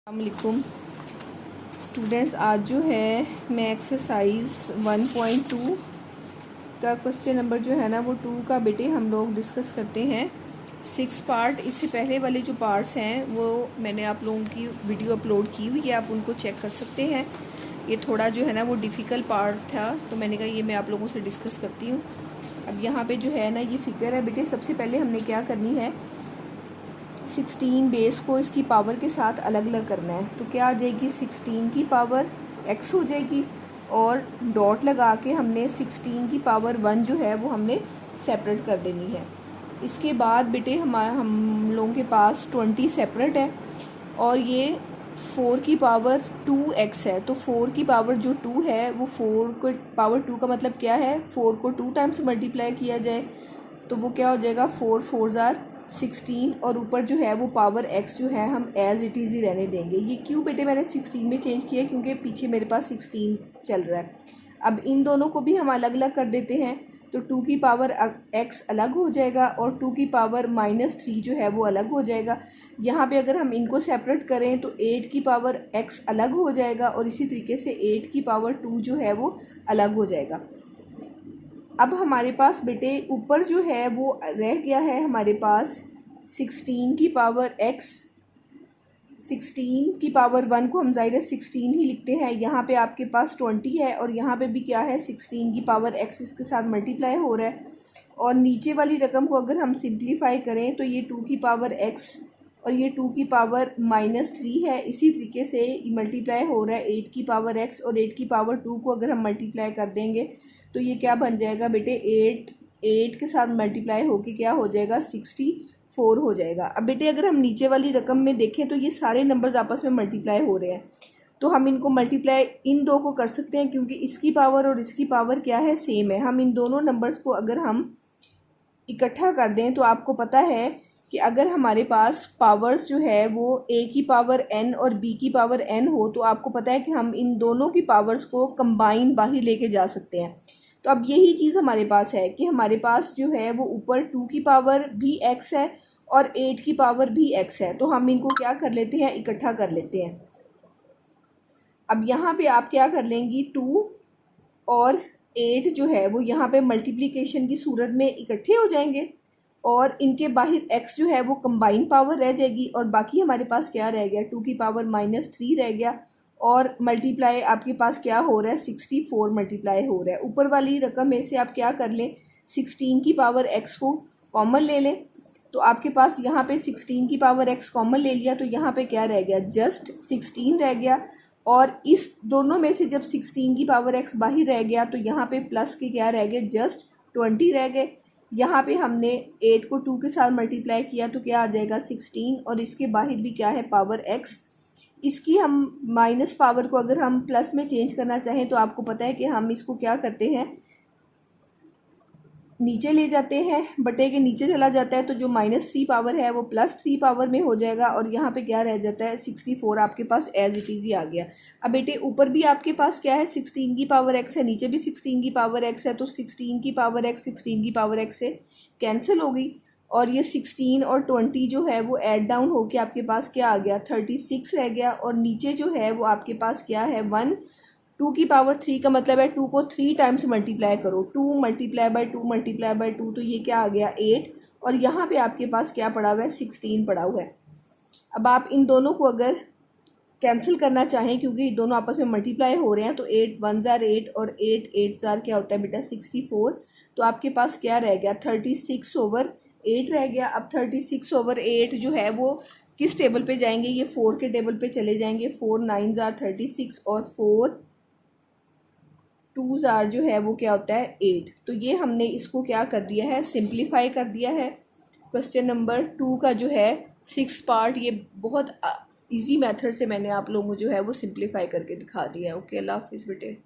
अस्सलामुअलैकुम स्टूडेंट्स, आज जो है मैं एक्सरसाइज 1.2 का क्वेश्चन नंबर जो है ना वो 2 का बेटे हम लोग डिस्कस करते हैं 6 पार्ट। इससे पहले वाले जो पार्ट्स हैं वो मैंने आप लोगों की वीडियो अपलोड की हुई है, आप उनको चेक कर सकते हैं। ये थोड़ा जो है ना वो डिफ़िकल्ट पार्ट था तो मैंने कहा ये मैं आप लोगों से डिस्कस करती हूँ। अब यहाँ पे जो है ना ये फिगर है बेटे, सबसे पहले हमने क्या करनी है 16 बेस को इसकी पावर के साथ अलग अलग करना है। तो क्या आ जाएगी 16 की पावर x हो जाएगी और डॉट लगा के हमने 16 की पावर 1 जो है वो हमने सेपरेट कर देनी है। इसके बाद बेटे हम लोगों के पास 20 सेपरेट है और ये 4 की पावर 2x है। तो 4 की पावर जो 2 है वो 4 को पावर 2 का मतलब क्या है, 4 को 2 टाइम्स मल्टीप्लाई किया जाए तो वो क्या हो जाएगा 4 4 * 16 और ऊपर जो है वो पावर x जो है हम एज़ इट इज़ ही रहने देंगे। ये क्यों बेटे मैंने 16 में चेंज किया क्योंकि पीछे मेरे पास 16 चल रहा है। अब इन दोनों को भी हम अलग अलग कर देते हैं तो 2 की पावर x अलग हो जाएगा और 2 की पावर -3 जो है वो अलग हो जाएगा। यहाँ पे अगर हम इनको सेपरेट करें तो 8 की पावर x अलग हो जाएगा और इसी तरीके से 8 की पावर 2 जो है वो अलग हो जाएगा। अब हमारे पास बेटे ऊपर जो है वो रह गया है हमारे पास 16 की पावर x, 16 की पावर 1 को हम ज़ाहिर 16 ही लिखते हैं। यहाँ पे आपके पास 20 है और यहाँ पे भी क्या है 16 की पावर x इसके साथ मल्टीप्लाई हो रहा है। और नीचे वाली रकम को अगर हम सिंप्लीफाई करें तो ये 2 की पावर x और ये 2 की पावर -3 है। इसी तरीके से मल्टीप्लाई हो रहा है 8 की पावर x और 8 की पावर 2 को अगर हम मल्टीप्लाई कर देंगे तो ये क्या बन जाएगा बेटे 8 के साथ मल्टीप्लाई होके क्या हो जाएगा 64 हो जाएगा। अब बेटे अगर हम नीचे वाली रकम में देखें तो ये सारे नंबर्स आपस में मल्टीप्लाई हो रहे हैं तो हम इनको मल्टीप्लाई इन दो को कर सकते हैं क्योंकि इसकी पावर और इसकी पावर क्या है सेम है। हम इन दोनों नंबर्स को अगर हम इकट्ठा कर दें तो आपको पता है कि अगर हमारे पास पावर्स जो है वो a की पावर n और b की पावर n हो तो आपको पता है कि हम इन दोनों की पावर्स को कंबाइन बाहर लेके जा सकते हैं। तो अब यही चीज़ हमारे पास है कि हमारे पास जो है वो ऊपर 2 की पावर भी x है और 8 की पावर भी x है। तो हम इनको क्या कर लेते हैं, इकट्ठा कर लेते हैं। अब यहाँ पे आप क्या कर लेंगी 2 और 8 जो है वो यहाँ पे मल्टीप्लिकेशन की सूरत में इकट्ठे हो जाएंगे और इनके बाहर x जो है वो कंबाइन पावर रह जाएगी और बाकी हमारे पास क्या रह गया 2 की पावर -3 रह गया और मल्टीप्लाई आपके पास क्या हो रहा है 64 मल्टीप्लाई हो रहा है। ऊपर वाली रकम में से आप क्या कर लें 16 की पावर x को कॉमन ले लें तो आपके पास यहाँ पे 16 की पावर x कॉमन ले लिया तो यहाँ पे क्या रह गया जस्ट 16 रह गया और इस दोनों में से जब 16 की पावर x बाहर रह गया तो यहाँ पे प्लस के क्या रह गए जस्ट 20 रह गए। यहाँ पे हमने 8 को 2 के साथ मल्टीप्लाई किया तो क्या आ जाएगा 16 और इसके बाहर भी क्या है पावर x। इसकी हम माइनस पावर को अगर हम प्लस में चेंज करना चाहें तो आपको पता है कि हम इसको क्या करते हैं नीचे ले जाते हैं, बटे के नीचे चला जाता है तो जो -3 पावर है वो +3 पावर में हो जाएगा और यहाँ पे क्या रह जाता है 64 आपके पास एज इट इज़ ही आ गया। अब बेटे ऊपर भी आपके पास क्या है 16 की पावर x है, नीचे भी 16 की पावर x है तो 16 की पावर x 16 की पावर x से कैंसिल हो गई और ये 16 और 20 जो है वो ऐड डाउन होके आपके पास क्या आ गया 36 रह गया और नीचे जो है वो आपके पास क्या है 1। 2 की पावर 3 का मतलब है 2 को 3 टाइम्स मल्टीप्लाई करो, 2 × 2 × 2 तो ये क्या आ गया 8 और यहाँ पे आपके पास क्या पड़ा हुआ है 16 पड़ा हुआ है। अब आप इन दोनों को अगर कैंसिल करना चाहें क्योंकि दोनों आपस में मल्टीप्लाई हो रहे हैं तो 8 1 * 8 और 8 8 * क्या होता है बेटा 64। तो आपके पास क्या रह गया 36/8 रह गया। अब 36/8 जो है वो किस टेबल पे जाएंगे, ये 4 के टेबल पे चले जाएंगे। 4 9 * 36 और 4 2 जो है वो क्या होता है 8। तो ये हमने इसको क्या कर दिया है सिंप्लीफाई कर दिया है। क्वेश्चन नंबर 2 का जो है 6 पार्ट ये बहुत इजी मेथड से मैंने आप लोगों को जो है वो सिंप्लीफाई करके दिखा दिया है। ओके, अल्लाह हाफिज़ बेटे।